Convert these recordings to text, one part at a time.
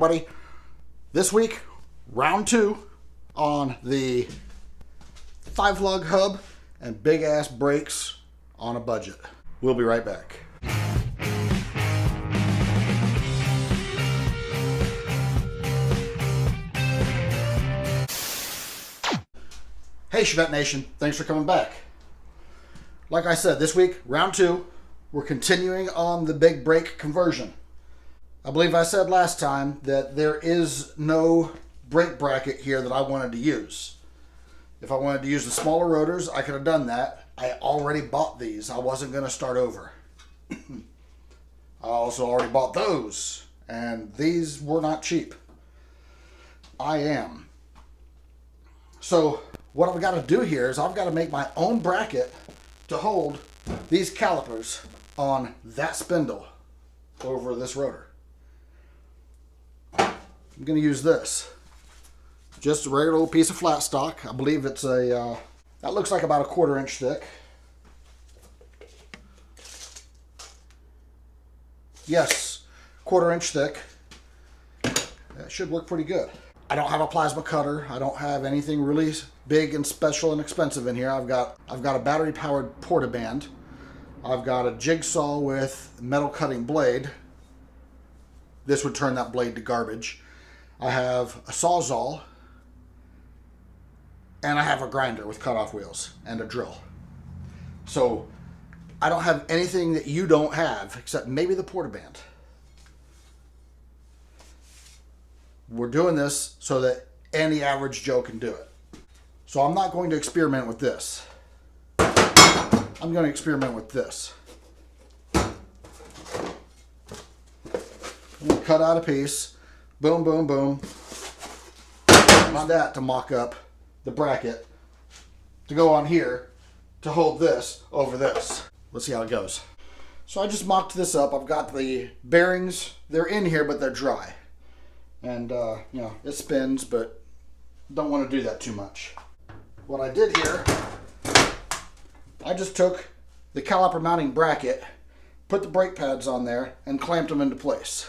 everybody. This week, round 2 on the 5-lug hub and big ass brakes on a budget. We'll be right back. Hey Chevette Nation, thanks for coming back. Like I said, this week, round 2, we're continuing on the big brake conversion. I believe I said last time that there is no brake bracket here that I wanted to use. If I wanted to use the smaller rotors, I could have done that. I already bought these. I wasn't going to start over. I also already bought those, and these were not cheap. I am. So what I've got to do here is I've got to make my own bracket to hold these calipers on that spindle over this rotor. I'm going to use this. Just a regular old piece of flat stock. I believe it's a, that looks like about a 1/4 inch thick. Yes, 1/4 inch thick. That should work pretty good. I don't have a plasma cutter. I don't have anything really big and special and expensive in here. I've got a battery powered portaband. I've got a jigsaw with metal cutting blade. This would turn that blade to garbage. I have a sawzall, and I have a grinder with cutoff wheels and a drill. So I don't have anything that you don't have except maybe the portaband. We're doing this so that any average Joe can do it. So I'm not going to experiment with this. I'm going to experiment with this. I'm going to cut out a piece. Boom, boom, boom. On that to mock up the bracket to go on here to hold this over this. Let's see how it goes. So I just mocked this up. I've got the bearings. They're in here, but they're dry. And, you know, it spins, but don't want to do that too much. What I did here, I just took the caliper mounting bracket, put the brake pads on there, and clamped them into place.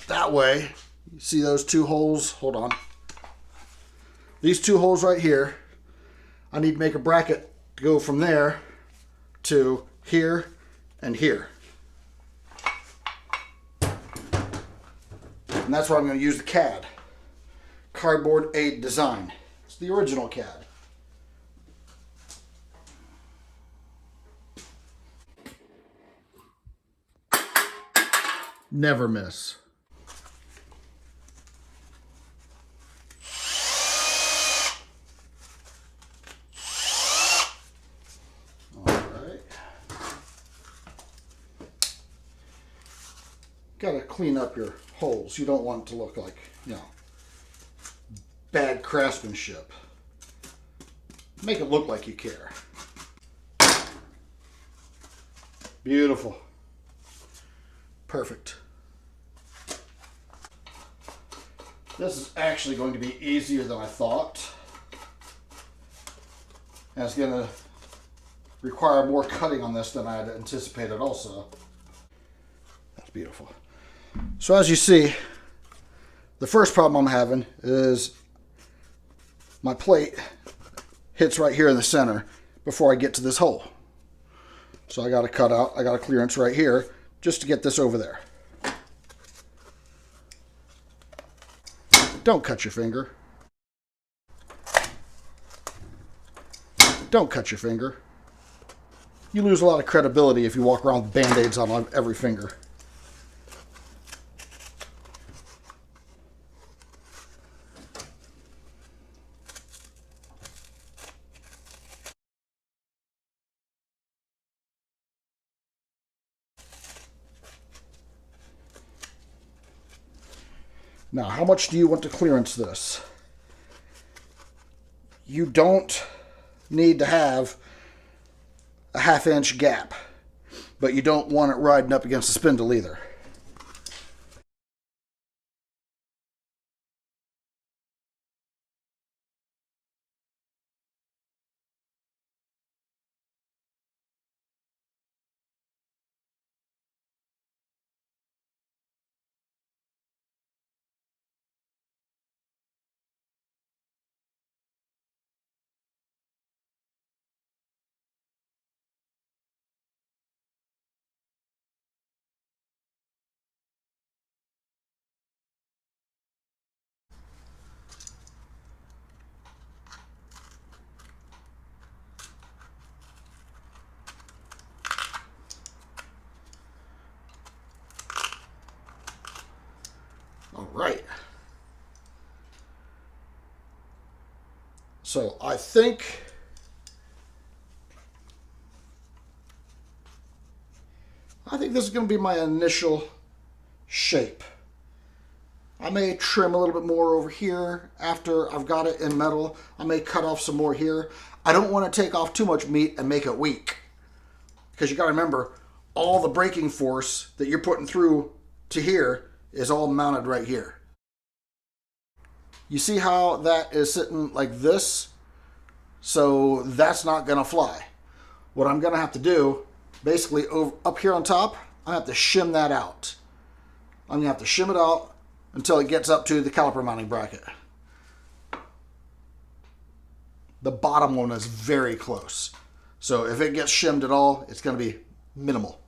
That way, you see those 2 holes? Hold on. These 2 holes right here, I need to make a bracket to go from there to here and here. And that's where I'm going to use the CAD. Cardboard Aid Design. It's the original CAD. Never miss. Got to clean up your holes. You don't want it to look like, you know, bad craftsmanship. Make it look like you care. Beautiful. Perfect. This is actually going to be easier than I thought. And it's going to require more cutting on this than I had anticipated also. That's beautiful. So as you see, the first problem I'm having is my plate hits right here in the center before I get to this hole. So I got to cut out, I got a clearance right here just to get this over there. Don't cut your finger. Don't cut your finger. You lose a lot of credibility if you walk around with band-aids on every finger. Now, how much do you want to clearance this? You don't need to have a 1/2 inch gap, but you don't want it riding up against the spindle either. So I think this is going to be my initial shape. I may trim a little bit more over here after I've got it in metal. I may cut off some more here. I don't want to take off too much meat and make it weak, because you got to remember, all the braking force that you're putting through to here is all mounted right here. You see how that is sitting like this? So that's not going to fly. What I'm going to have to do, basically up here on top, I have to shim that out. I'm going to have to shim it out until it gets up to the caliper mounting bracket. The bottom one is very close. So if it gets shimmed at all, it's going to be minimal.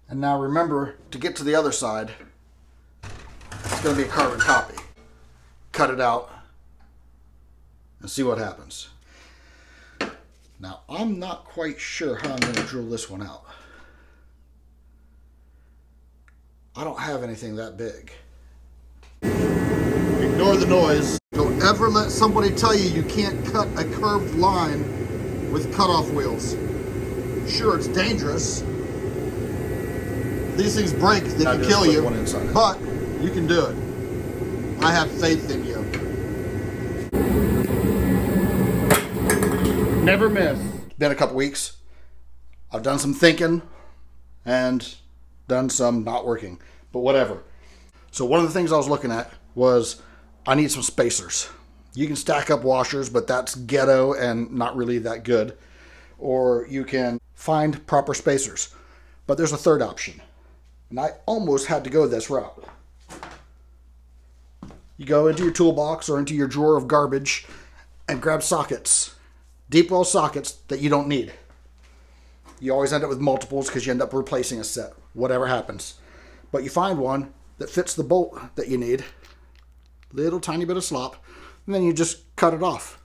And now remember, to get to the other side, it's going to be a carbon copy. Cut it out and see what happens. Now, I'm not quite sure how I'm going to drill this one out. I don't have anything that big. Ignore the noise. Don't ever let somebody tell you you can't cut a curved line with cutoff wheels. Sure, it's dangerous. These things break, they can kill you, but you can do it. I have faith in you. Never miss. It's been a couple weeks. I've done some thinking and done some not working, but whatever. So one of the things I was looking at was I need some spacers. You can stack up washers, but that's ghetto and not really that good. Or you can find proper spacers. But there's a third option. And I almost had to go this route. You go into your toolbox or into your drawer of garbage and grab sockets. Deep well sockets that you don't need. You always end up with multiples because you end up replacing a set, whatever happens. But you find one that fits the bolt that you need. Little tiny bit of slop. And then you just cut it off.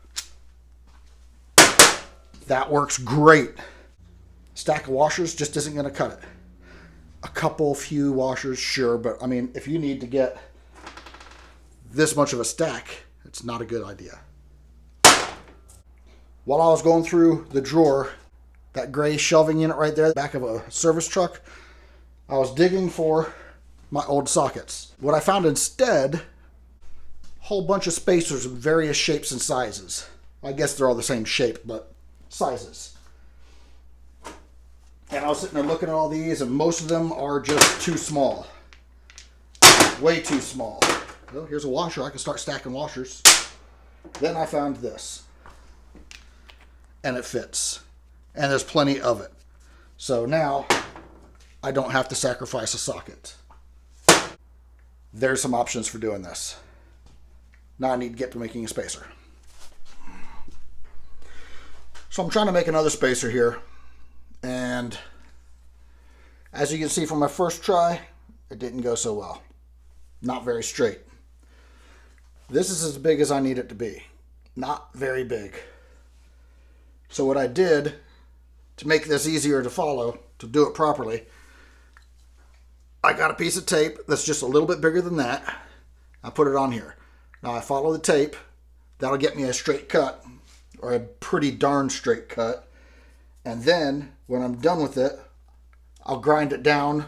That works great. Stack of washers just isn't going to cut it. A few washers, sure, but I mean, if you need to get this much of a stack, it's not a good idea. While I was going through the drawer, that gray shelving unit right there, the back of a service truck, I was digging for my old sockets. What I found instead, a whole bunch of spacers of various shapes and sizes. I guess they're all the same shape, but sizes. And I was sitting there looking at all these, and most of them are just too small. Way too small. Well, here's a washer. I can start stacking washers. Then I found this. And it fits. And there's plenty of it. So now, I don't have to sacrifice a socket. There's some options for doing this. Now I need to get to making a spacer. So I'm trying to make another spacer here. And as you can see from my first try, it didn't go so well. Not very straight. This is as big as I need it to be. Not very big. So what I did, to make this easier to follow, to do it properly, I got a piece of tape that's just a little bit bigger than that. I put it on here. Now I follow the tape. That'll get me a straight cut, or a pretty darn straight cut. And then, when I'm done with it, I'll grind it down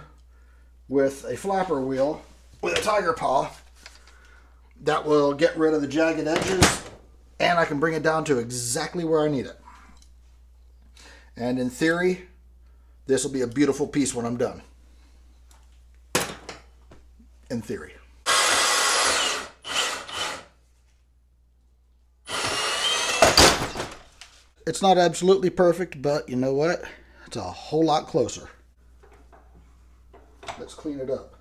with a flapper wheel with a tiger paw. That will get rid of the jagged edges, and I can bring it down to exactly where I need it. And in theory, this will be a beautiful piece when I'm done. In theory. It's not absolutely perfect, but you know what? It's a whole lot closer. Let's clean it up.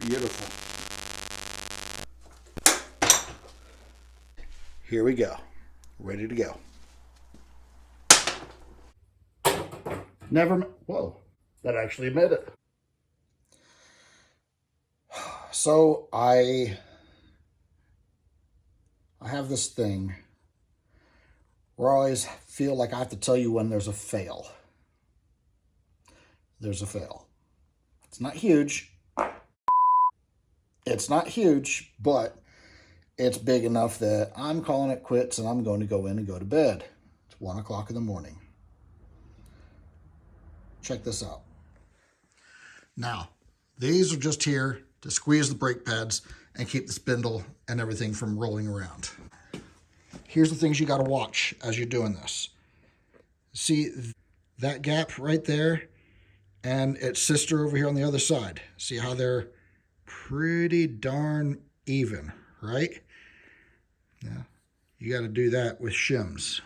Beautiful. Here we go. Ready to go. Whoa, that actually made it. So I have this thing where I always feel like I have to tell you when there's a fail. There's a fail. It's not huge. It's not huge, but it's big enough that I'm calling it quits and I'm going to go in and go to bed. It's 1 o'clock in the morning. Check this out. Now, these are just here to squeeze the brake pads and keep the spindle and everything from rolling around. Here's the things you got to watch as you're doing this. See that gap right there and its sister over here on the other side. See how they're pretty darn even, right? Yeah. You got to do that with shims.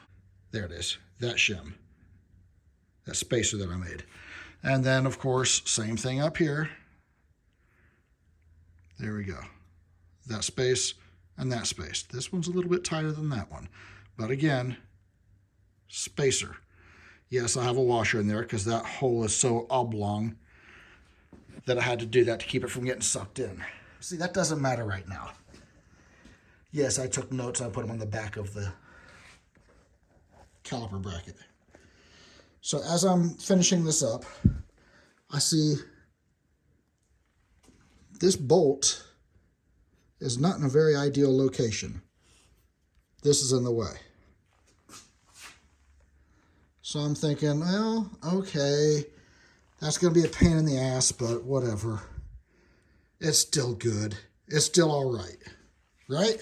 There it is, that shim. That spacer that I made. And then, of course, same thing up here. There we go. That space and that space. This one's a little bit tighter than that one. But again, spacer. Yes, I have a washer in there because that hole is so oblong that I had to do that to keep it from getting sucked in. See, that doesn't matter right now. Yes, I took notes. I put them on the back of the caliper bracket. So as I'm finishing this up, I see this bolt is not in a very ideal location. This is in the way. So I'm thinking, well, okay, that's going to be a pain in the ass, but whatever. It's still good. It's still all right, right?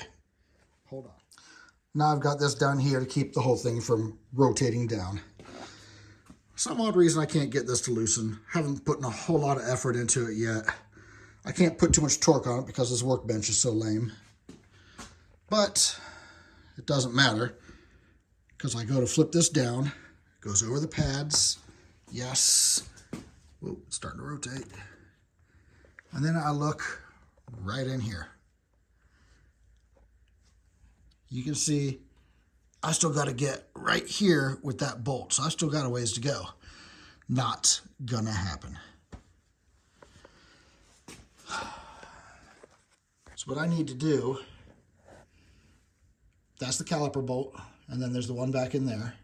Hold on. Now I've got this down here to keep the whole thing from rotating down. Some odd reason I can't get this to loosen. Haven't put a whole lot of effort into it yet. I can't put too much torque on it because this workbench is so lame. But it doesn't matter because I go to flip this down. It goes over the pads. Yes. Whoa, it's starting to rotate. And then I look right in here. You can see I still got to get right here with that bolt. So I still got a ways to go. Not gonna happen. So what I need to do, that's the caliper bolt, and then there's the one back in there.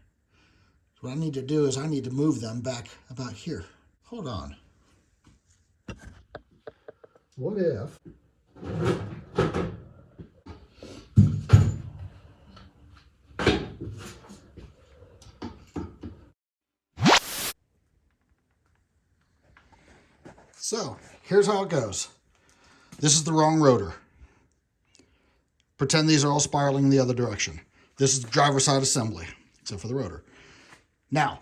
So what I need to do is I need to move them back about here. Hold on. What if... So, here's how it goes. This is the wrong rotor. Pretend these are all spiraling in the other direction. This is the driver's side assembly, except for the rotor. Now,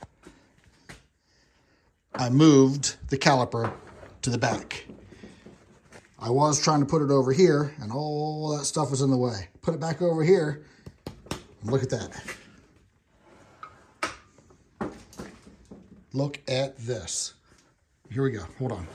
I moved the caliper to the back. I was trying to put it over here, and all that stuff was in the way. Put it back over here, and look at that. Look at this. Here we go, hold on.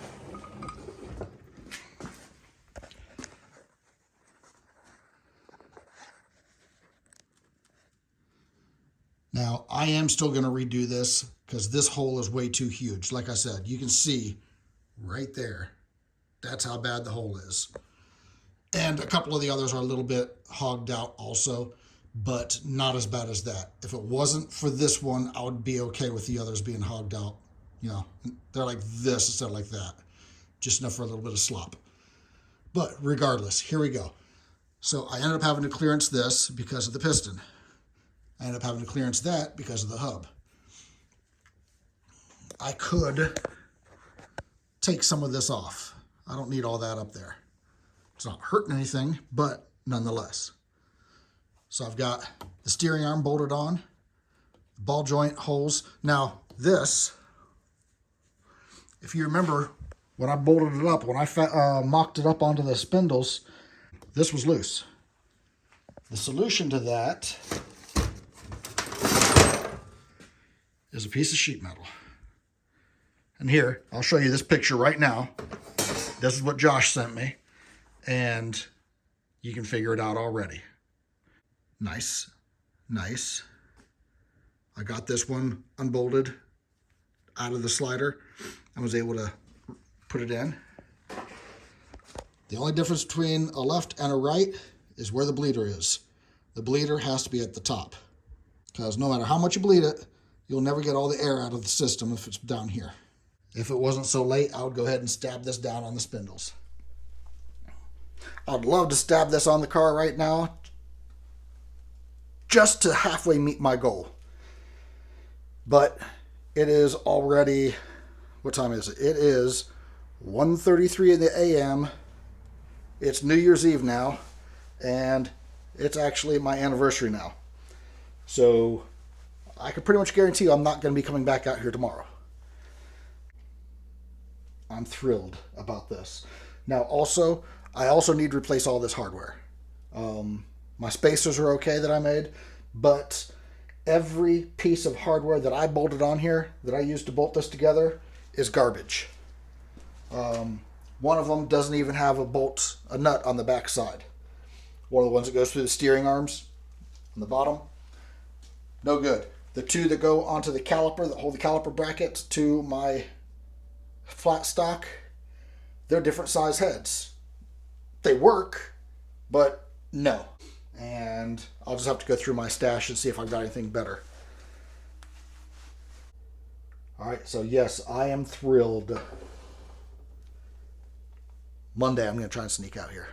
Now, I am still going to redo this because this hole is way too huge. Like I said, you can see right there. That's how bad the hole is. And a couple of the others are a little bit hogged out also, but not as bad as that. If it wasn't for this one, I would be okay with the others being hogged out. You know, they're like this instead of like that. Just enough for a little bit of slop. But regardless, here we go. So I ended up having to clearance this because of the piston. I ended up having to clearance that because of the hub. I could take some of this off. I don't need all that up there. It's not hurting anything, but nonetheless. So I've got the steering arm bolted on, the ball joint holes. Now this, if you remember, when I bolted it up, when I mocked it up onto the spindles, this was loose. The solution to that is a piece of sheet metal. And here, I'll show you this picture right now. This is what Josh sent me, and you can figure it out already. Nice, nice. I got this one unbolted out of the slider. I was able to put it in. The only difference between a left and a right is where the bleeder is. The bleeder has to be at the top, because no matter how much you bleed it, you'll never get all the air out of the system if it's down here. If it wasn't so late, I would go ahead and stab this down on the spindles. I'd love to stab this on the car right now, just to halfway meet my goal. But it is already, what time is it? It is 1:33 in the a.m. It's New Year's Eve now, and it's actually my anniversary now. So I can pretty much guarantee you I'm not going to be coming back out here tomorrow. I'm thrilled about this. Now also, I also need to replace all this hardware. My spacers are okay that I made, but every piece of hardware that I bolted on here, that I used to bolt this together, is garbage. One of them doesn't even have a nut on the back side. One of the ones that goes through the steering arms on the bottom, no good. The two that go onto the caliper, that hold the caliper brackets to my flat stock, they're different size heads. They work, but no. And I'll just have to go through my stash and see if I've got anything better. All right, so yes, I am thrilled. Monday, I'm going to try and sneak out here.